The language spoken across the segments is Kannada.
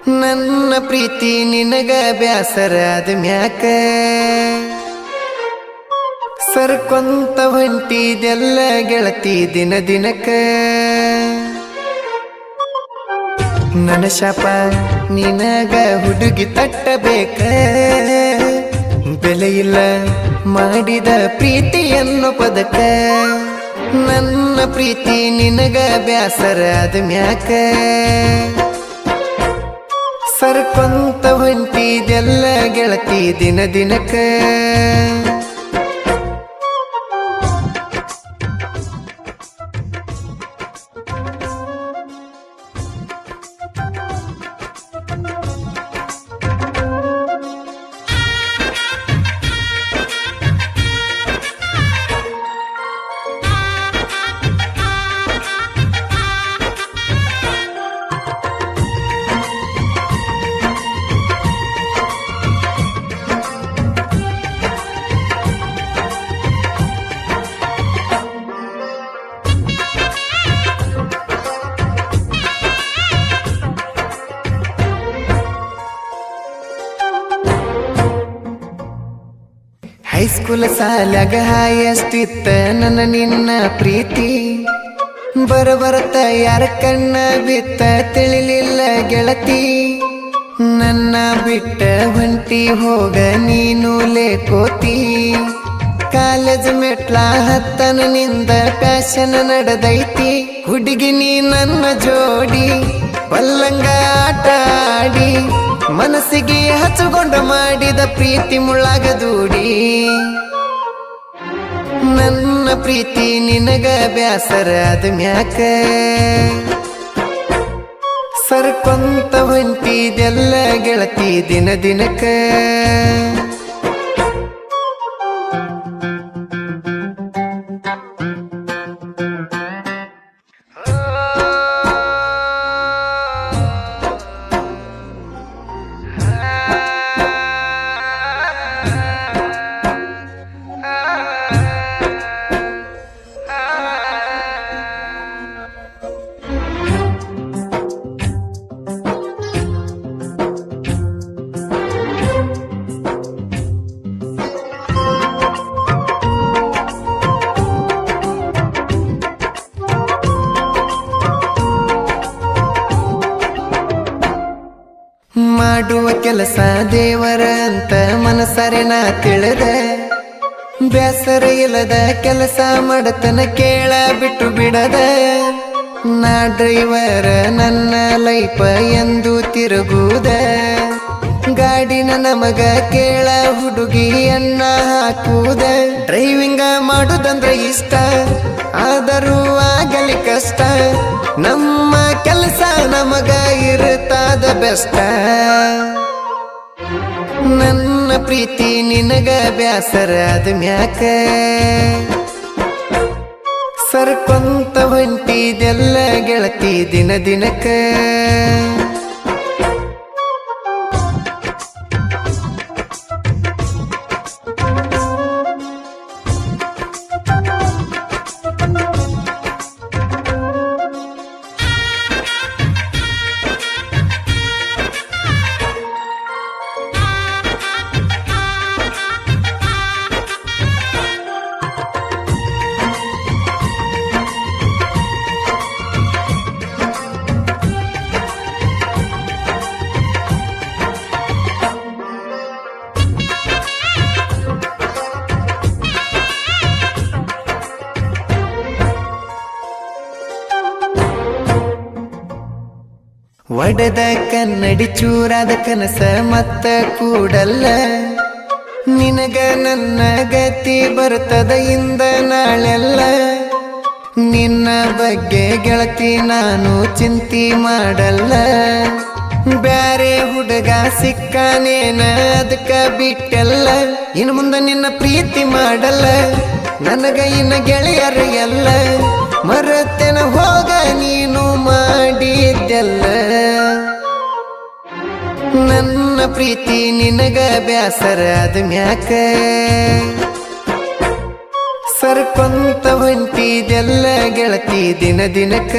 ನನ್ನ ಪ್ರೀತಿ ನಿನಗ ಬ್ಯಾಸರ ಆದ ಮ್ಯಾಕ ಸರ್ಕೊಂತ ಹೊಂಟಿದೆಲ್ಲ ಗೆಳತಿ ದಿನ ದಿನಕ್ಕ ನನ್ನ ಶಾಪ ನಿನಗ ಹುಡುಗಿ ತಟ್ಟಬೇಕ ಬೆಲೆ ಇಲ್ಲ ಮಾಡಿದ ಪ್ರೀತಿಯನ್ನು ಪದಕ ನನ್ನ ಪ್ರೀತಿ ನಿನಗ ಬ್ಯಾಸರ ಆದ ಮ್ಯಾಕ ಸರ್ಕೊಂತ ಹೊಂಟಿದೆಲ್ಲ ಗೆಳತಿ ದಿನ ದಿನಕ್ಕ ಹೈಸ್ಕೂಲ್ ಸಾಲಾಗ ಹಾಯಷ್ಟಿತ್ತ ನನ್ನ ನಿನ್ನ ಪ್ರೀತಿ ಬರಬರತ ಯಾರ ಕಣ್ಣ ಬಿತ್ತ ತಿಳಿಲಿಲ್ಲ ಗೆಳತಿ ನನ್ನ ಬಿಟ್ಟ ಹೊಂಟಿ ಹೋಗ ನೀನು ಲೇಕೋತಿ ಕಾಲೇಜ್ ಮೆಟ್ಲ ಹತ್ತನಿಂದ ಪ್ಯಾಶನ್ ನಡೆದೈತಿ ಹುಡುಗಿ ನೀ ನನ್ನ ಜೋಡಿ ಪಲ್ಲಂಗ ಆಟ ಆಡಿ ಮನಸ್ಸಿಗೆ ಹಚ್ಚುಕೊಂಡ ಮಾಡಿದ ಪ್ರೀತಿ ಮುಳ್ಳಾಗ ದೂಡಿ ನನ್ನ ಪ್ರೀತಿ ನಿನಗ ಬ್ಯಾಸರ ಆದ ಮ್ಯಾಕ ಸರ್ಕೊಂತ ಹೊಂಟಿದೆಲ್ಲ ಗೆಳತಿ ದಿನ ದಿನಕ್ಕ ಮಾಡುವ ಕೆಲಸ ದೇವರ ಅಂತ ಮನಸರೆ ನಾ ತಿಳಿದ ಬ್ಯಾಸರ ಇಲ್ಲದ ಕೆಲಸ ಮಾಡತನ ಕೇಳ ಬಿಟ್ಟು ಬಿಡದ ನಾ ಡ್ರೈವರ ನನ್ನ ಲೈಫ ಎಂದು ತಿರುಗುದ ಗಾಡಿನ ನಮಗ ಕೇಳ ಹುಡುಗಿಯನ್ನ ಹಾಕುದ ಡ್ರೈವಿಂಗ ಮಾಡುದಂದ್ರ ಇಷ್ಟ ಆದರೂ ಆಗಲಿ ಕಷ್ಟ ನಮ್ಮ ಕೆಲಸ ನಮಗ ಇರುತ್ತಾದ ಬೆಷ್ಟ ನನ್ನ ಪ್ರೀತಿ ನಿನಗ ಬ್ಯಾಸರ ಆದ ಮ್ಯಾಕ ಸರ್ಕೊಂತ ಹೊಂಟಿದೆಲ್ಲ ಗೆಳತಿ ದಿನ ದಿನಕ್ಕ ಒಡೆದ ಕನ್ನಡಿ ಚೂರಾದ ಕನಸ ಮತ್ತ ಕೂಡಲ್ಲ ನಿನಗ ನನ್ನ ಗತಿ ಬರ್ತದ ಇಂದ ನಾಳೆಲ್ಲ ನಿನ್ನ ಬಗ್ಗೆ ಗೆಳತಿ ನಾನು ಚಿಂತಿ ಮಾಡಲ್ಲ ಬ್ಯಾರೆ ಹುಡುಗ ಸಿಕ್ಕಾನೇನ ಅದಕ್ಕ ಬಿಟ್ಟಲ್ಲ ಇನ್ನು ಮುಂದೆ ನಿನ್ನ ಪ್ರೀತಿ ಮಾಡಲ್ಲ ನನಗ ಇನ್ನ ಗೆಳೆಯರು ಎಲ್ಲ ಮರತೆನ ಹೋಗ ನೀನು ಮಾಡಿದ್ದೆಲ್ಲ ನನ್ನ ಪ್ರೀತಿ ನಿನಗ ಬ್ಯಾಸರ ಆದ ಮ್ಯಾಕ ಸರ್ಕೊಂತ ಹೊಂಟಿದೆಲ್ಲ ಗೆಳತಿ ದಿನ ದಿನಕ್ಕ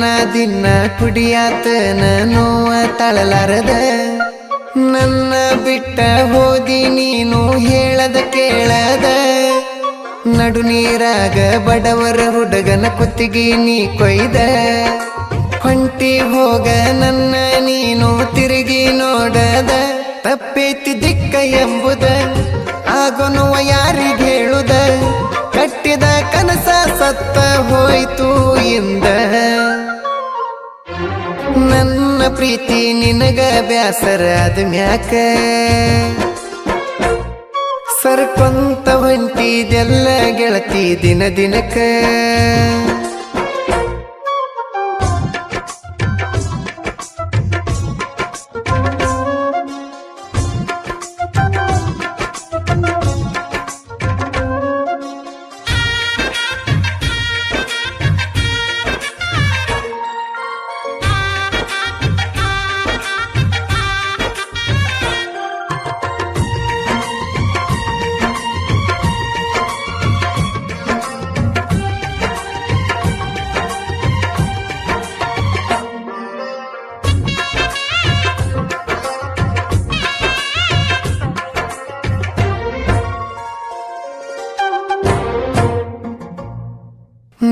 ನಾ ದಿನ ಕುಡಿಯಾತನ ನೋವ ತಳಲಾರದ ನನ್ನ ಬಿಟ್ಟ ಹೋದಿ ನೀನು ಹೇಳದ ಕೇಳದ ನಡು ನೀರಾಗ ಬಡವರ ಹುಡುಗನ ಕುತ್ತಿಗೆ ನೀ ಕೊಯ್ದ ಹೊಂಟಿ ಹೋಗ ನನ್ನ ನೀನು ತಿರುಗಿ ನೋಡದ ತಪ್ಪೇತಿ ದಿಕ್ಕ ಎಂಬುದ ಆಗೊನುವ ಯಾರಿಗೆ ಹೇಳುದ ಕಟ್ಟಿದ ಕನಸ ಸತ್ತ ಹೋಯ್ತು ಇಂದ ನನ್ನ ಪ್ರೀತಿ ನಿನಗ ಬ್ಯಾಸರ ಅದ ಮ್ಯಾಕ ಸರ್ಕೊಂತ ಹೊಂಟಿದೆಲ್ಲ ಗೆಳತಿ ದಿನ ದಿನಕ್ಕ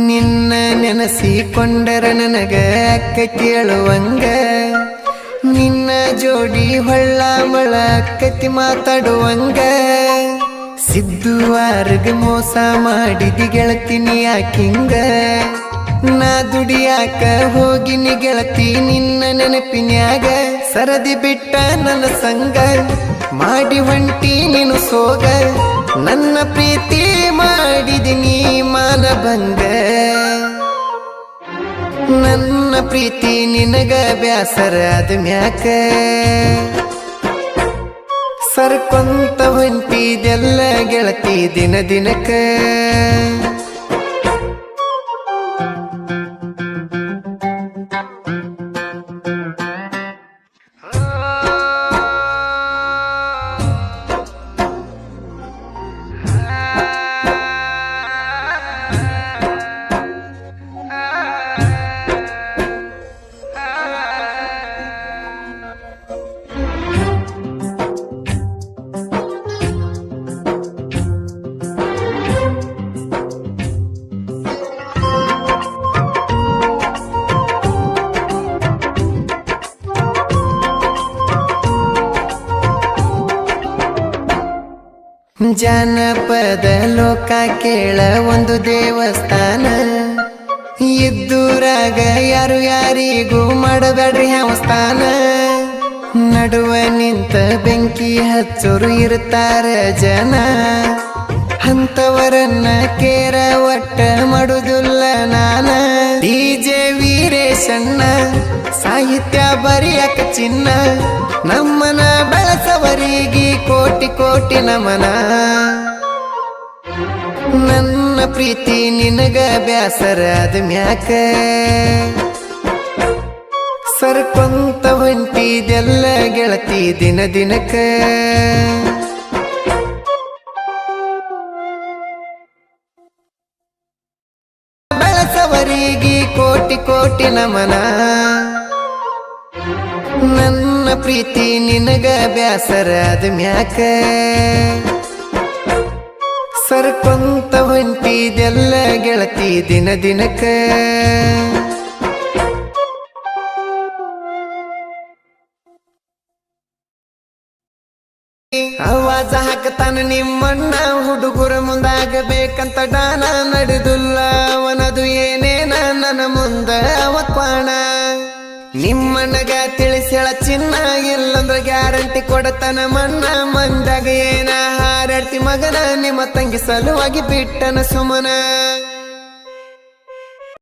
ನಿನ್ನ ನೆನಸಿಕೊಂಡರ ನನಗ ಅಕ್ಕ ಕೇಳುವಂಗ ನಿನ್ನ ಜೋಡಿ ಹೊಳ್ಳ ಮಳ ಕತಿ ಮಾತಾಡುವಂಗ ಸಿದ್ದುವಾರ್ಗ ಮೋಸ ಮಾಡಿದಿ ಗೆಳತಿನಿ ಯಾಕಿಂಗ ನಾ ದುಡಿಯಾಕ ಹೋಗಿನಿ ಗೆಳತಿ ನಿನ್ನ ನೆನಪಿನ್ಯಾಗ ಸರದಿ ಬಿಟ್ಟ ನನ್ನ ಸಂಗ ಮಾಡಿ ಹೊಂಟಿ ನೀನು ಸೋಗ ನನ್ನ ಪ್ರೀತಿ ಮಾಡಿದಿನಿ ಮಾನಭಂಗ ನನ್ನ ಪ್ರೀತಿ ನಿನಗ ಬ್ಯಾಸರ ಅದ ಮ್ಯಾಕ ಸರ್ಕೊಂತ ಹೊಂಟಿದೆಲ್ಲ ಗೆಳತಿ ದಿನ ದಿನಕ್ಕ ಜಾನಪದ ಲೋಕ ಕೇಳ ಒಂದು ದೇವಸ್ಥಾನ ಇದ್ದೂರಾಗ ಯಾರು ಯಾರಿಗೂ ಮಾಡಬೇಡ್ರಿ ಅವಸ್ಥಾನ ನಡುವ ನಿಂತ ಬೆಂಕಿ ಹಚ್ಚೋರು ಇರ್ತಾರ ಜನ ಅಂತವರನ್ನ ಕೇರ ಒಟ್ಟ ಮಾಡುದಿಲ್ಲ ನಾನ ಡಿಜೆ ವೀರೇಶಣ್ಣ ಸಾಹಿತ್ಯ ಬರೆಯಕ ಚಿನ್ನ ನಮ್ಮನ ಬೆಳಸವರಿಗೆ ಕೋಟಿ ಕೋಟಿ ನಮನ ನನ್ನ ಪ್ರೀತಿ ನಿನಗ ಬ್ಯಾಸರ ಅದ ಮ್ಯಾಕ ಸರ್ಕೊಂತ ಹೊಂಟಿದೆಲ್ಲ ಗೆಳತಿ ದಿನ ದಿನಕ್ಕ ಬೆಳಸವರಿಗೆ ಕೋಟಿ ಕೋಟಿ ನಮನ ನನ್ನ ಪ್ರೀತಿ ನಿನಗ ಬ್ಯಾಸರ ಅದ ಮ್ಯಾಕ ಸರ್ಕೊಂತ ಹೊಂಟಿದೆಲ್ಲ ಗೆಳತಿ ದಿನ ದಿನಕ್ಕ ಆವಾಜ ಹಾಕತಾನ ನಿಮ್ಮಣ್ಣ ಹುಡುಗರ ಮುಂದಾಗಬೇಕಂತ ಡಾನ ನಡೆದುಲ್ಲ ಅವನದು ಏನೇನ ನನ್ನ ಮುಂದ ಅವತ್ವಾಣ ನಿಮ್ಮಣ್ಣಗ ತಿಳಿಸೇಳ ಚಿನ್ನ ಇಲ್ಲಂದ್ರ ಗ್ಯಾರಂಟಿ ಕೊಡತನ ಮಣ್ಣ ಮಂದಾಗ ಏನ ಹಾರಾಡ್ತಿ ಮಗನ ನಿಮ್ಮ ತಂಗಿ ಸಲುವಾಗಿ ಬಿಟ್ಟನ ಸುಮನ